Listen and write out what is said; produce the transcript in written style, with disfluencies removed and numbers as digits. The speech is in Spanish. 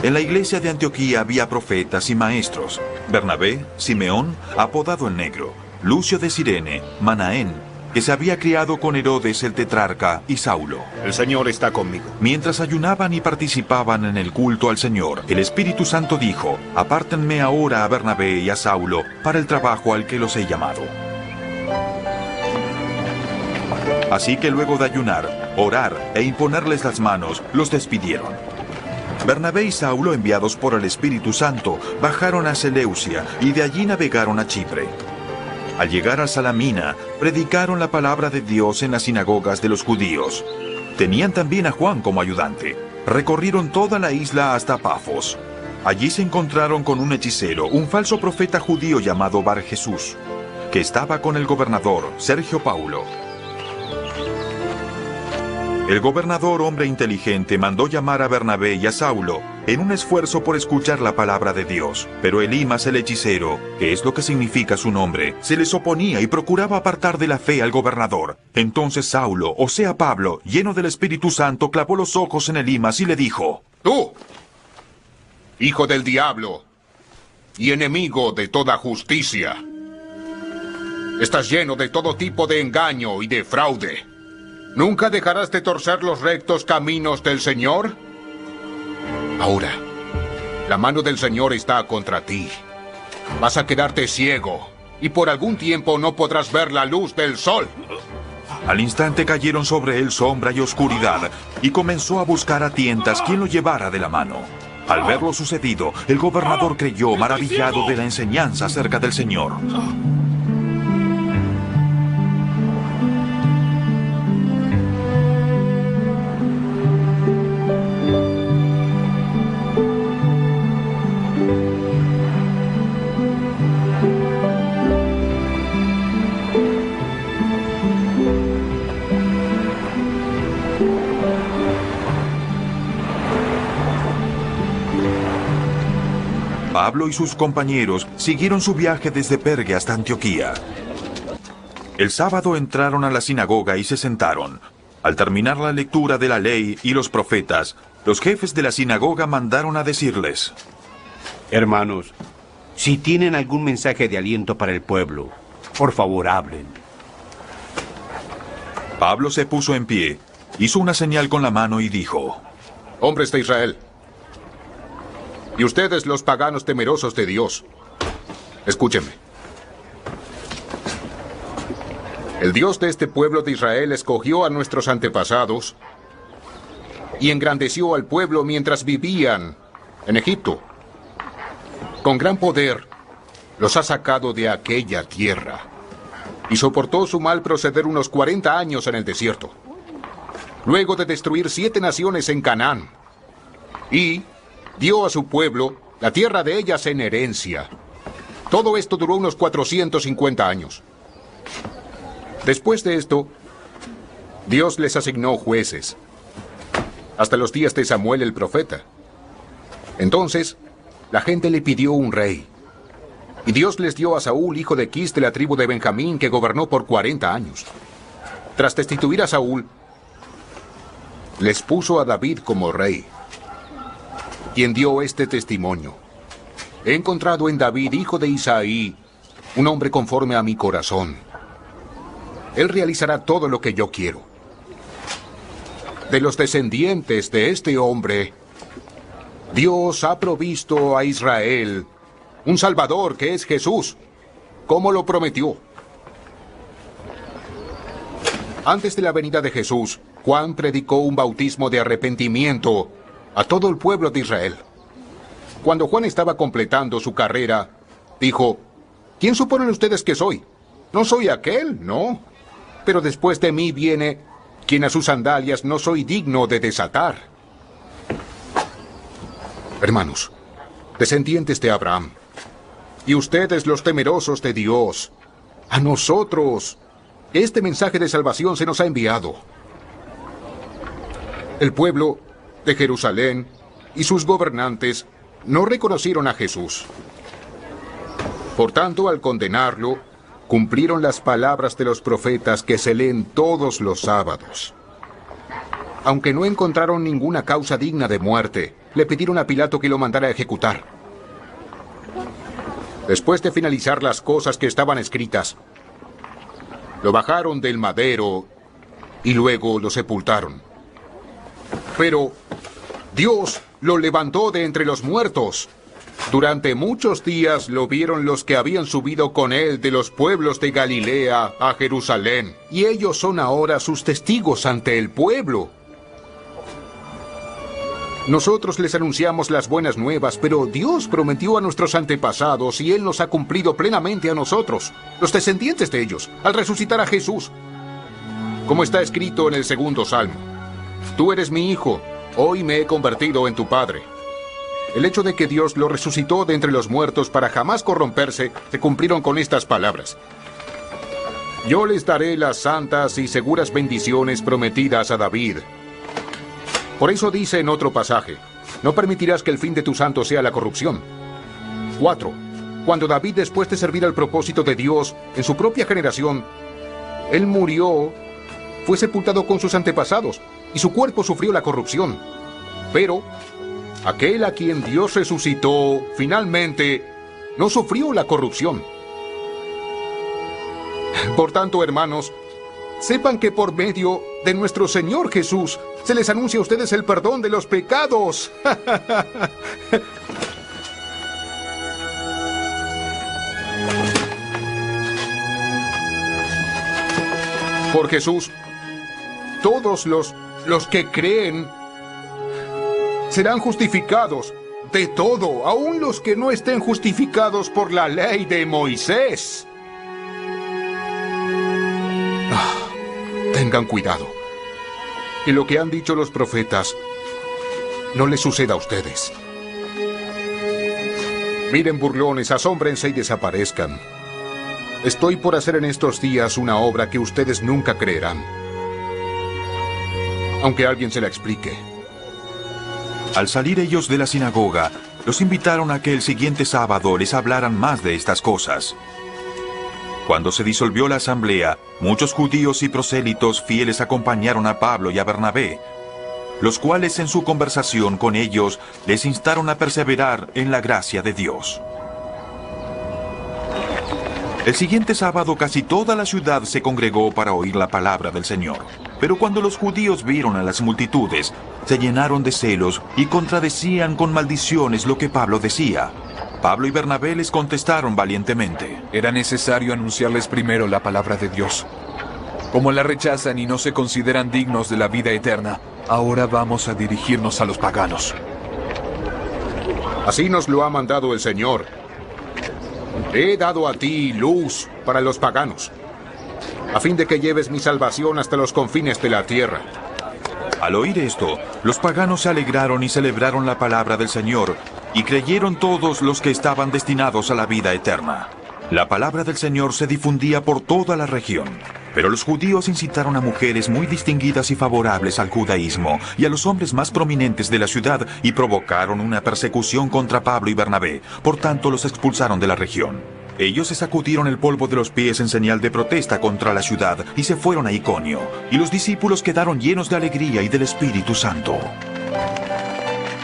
En la iglesia de Antioquía había profetas y maestros: Bernabé, Simeón, apodado el Negro, Lucio de Cirene, Manaén, que se había criado con Herodes el tetrarca, y Saulo. El Señor está conmigo. Mientras ayunaban y participaban en el culto al Señor, el Espíritu Santo dijo: apártenme ahora a Bernabé y a Saulo para el trabajo al que los he llamado. Así que luego de ayunar, orar e imponerles las manos, los despidieron. Bernabé y Saulo, enviados por el Espíritu Santo, bajaron a Seleucia y de allí navegaron a Chipre. Al llegar a Salamina, predicaron la palabra de Dios en las sinagogas de los judíos. Tenían también a Juan como ayudante. Recorrieron toda la isla hasta Pafos. Allí se encontraron con un hechicero, un falso profeta judío llamado Bar Jesús, que estaba con el gobernador, Sergio Paulo. El gobernador, hombre inteligente, mandó llamar a Bernabé y a Saulo en un esfuerzo por escuchar la palabra de Dios. Pero Elimas, el hechicero, que es lo que significa su nombre, se les oponía y procuraba apartar de la fe al gobernador. Entonces Saulo, o sea Pablo, lleno del Espíritu Santo, clavó los ojos en Elimas y le dijo: ¡Tú, hijo del diablo y enemigo de toda justicia! Estás lleno de todo tipo de engaño y de fraude. ¿Nunca dejarás de torcer los rectos caminos del Señor? Ahora, la mano del Señor está contra ti. Vas a quedarte ciego y por algún tiempo no podrás ver la luz del sol. Al instante cayeron sobre él sombra y oscuridad, y comenzó a buscar a tientas quien lo llevara de la mano. Al ver lo sucedido, el gobernador creyó, maravillado de la enseñanza acerca del Señor. Pablo y sus compañeros siguieron su viaje desde Perge hasta Antioquía. El sábado entraron a la sinagoga y se sentaron. Al terminar la lectura de la ley y los profetas, los jefes de la sinagoga mandaron a decirles: hermanos, si tienen algún mensaje de aliento para el pueblo, por favor hablen. Pablo se puso en pie, hizo una señal con la mano y dijo: hombres de Israel, y ustedes los paganos temerosos de Dios, escúchenme. El Dios de este pueblo de Israel escogió a nuestros antepasados y engrandeció al pueblo mientras vivían en Egipto. Con gran poder los ha sacado de aquella tierra y soportó su mal proceder unos 40 años en el desierto, luego de destruir 7 naciones en Canaán, y dio a su pueblo la tierra de ellas en herencia. Todo esto duró unos 450 años. Después de esto, Dios les asignó jueces, hasta los días de Samuel el profeta. Entonces, la gente le pidió un rey, y Dios les dio a Saúl, hijo de Quis, de la tribu de Benjamín, que gobernó por 40 años. Tras destituir a Saúl, les puso a David como rey, quien dio este testimonio: he encontrado en David, hijo de Isaí, un hombre conforme a mi corazón. Él realizará todo lo que yo quiero. De los descendientes de este hombre, Dios ha provisto a Israel un Salvador, que es Jesús, como lo prometió. Antes de la venida de Jesús, Juan predicó un bautismo de arrepentimiento a todo el pueblo de Israel. Cuando Juan estaba completando su carrera, dijo: ¿quién suponen ustedes que soy? ¿No soy aquel? No. Pero después de mí viene quien a sus sandalias no soy digno de desatar. Hermanos, descendientes de Abraham, y ustedes los temerosos de Dios, a nosotros este mensaje de salvación se nos ha enviado. El pueblo de Jerusalén y sus gobernantes no reconocieron a Jesús. Por tanto, al condenarlo, cumplieron las palabras de los profetas que se leen todos los sábados. Aunque no encontraron ninguna causa digna de muerte, le pidieron a Pilato que lo mandara a ejecutar. Después de finalizar las cosas que estaban escritas, lo bajaron del madero y luego lo sepultaron. Pero Dios lo levantó de entre los muertos. Durante muchos días lo vieron los que habían subido con él de los pueblos de Galilea a Jerusalén, y ellos son ahora sus testigos ante el pueblo. Nosotros les anunciamos las buenas nuevas, pero Dios prometió a nuestros antepasados y Él nos ha cumplido plenamente a nosotros, los descendientes de ellos, al resucitar a Jesús. Como está escrito en el 2º Salmo: Tú eres mi hijo, hoy me he convertido en tu padre. El hecho de que Dios lo resucitó de entre los muertos para jamás corromperse, se cumplieron con estas palabras: Yo les daré las santas y seguras bendiciones prometidas a David. Por eso dice en otro pasaje: No permitirás que el fin de tu santo sea la corrupción. 4. Cuando David, después de servir al propósito de Dios en su propia generación, él murió, fue sepultado con sus antepasados, y su cuerpo sufrió la corrupción. Pero aquel a quien Dios resucitó, finalmente, no sufrió la corrupción. Por tanto, hermanos, sepan que por medio de nuestro Señor Jesús se les anuncia a ustedes el perdón de los pecados. Por Jesús, todos los que creen serán justificados de todo, aun los que no estén justificados por la ley de Moisés. Tengan cuidado, que lo que han dicho los profetas no les suceda a ustedes. Miren, burlones, asómbrense y desaparezcan. Estoy por hacer en estos días una obra que ustedes nunca creerán, aunque alguien se la explique. Al salir ellos de la sinagoga, los invitaron a que el siguiente sábado les hablaran más de estas cosas. Cuando se disolvió la asamblea, muchos judíos y prosélitos fieles acompañaron a Pablo y a Bernabé, los cuales en su conversación con ellos les instaron a perseverar en la gracia de Dios. El siguiente sábado casi toda la ciudad se congregó para oír la palabra del Señor. Pero cuando los judíos vieron a las multitudes, se llenaron de celos y contradecían con maldiciones lo que Pablo decía. Pablo y Bernabé les contestaron valientemente: Era necesario anunciarles primero la palabra de Dios. Como la rechazan y no se consideran dignos de la vida eterna, ahora vamos a dirigirnos a los paganos. Así nos lo ha mandado el Señor. He dado a ti luz para los paganos, a fin de que lleves mi salvación hasta los confines de la tierra. Al oír esto, los paganos se alegraron y celebraron la palabra del Señor, y creyeron todos los que estaban destinados a la vida eterna. La palabra del Señor se difundía por toda la región, pero los judíos incitaron a mujeres muy distinguidas y favorables al judaísmo y a los hombres más prominentes de la ciudad y provocaron una persecución contra Pablo y Bernabé. Por tanto, los expulsaron de la región. Ellos se sacudieron el polvo de los pies en señal de protesta contra la ciudad y se fueron a Iconio, y los discípulos quedaron llenos de alegría y del Espíritu Santo.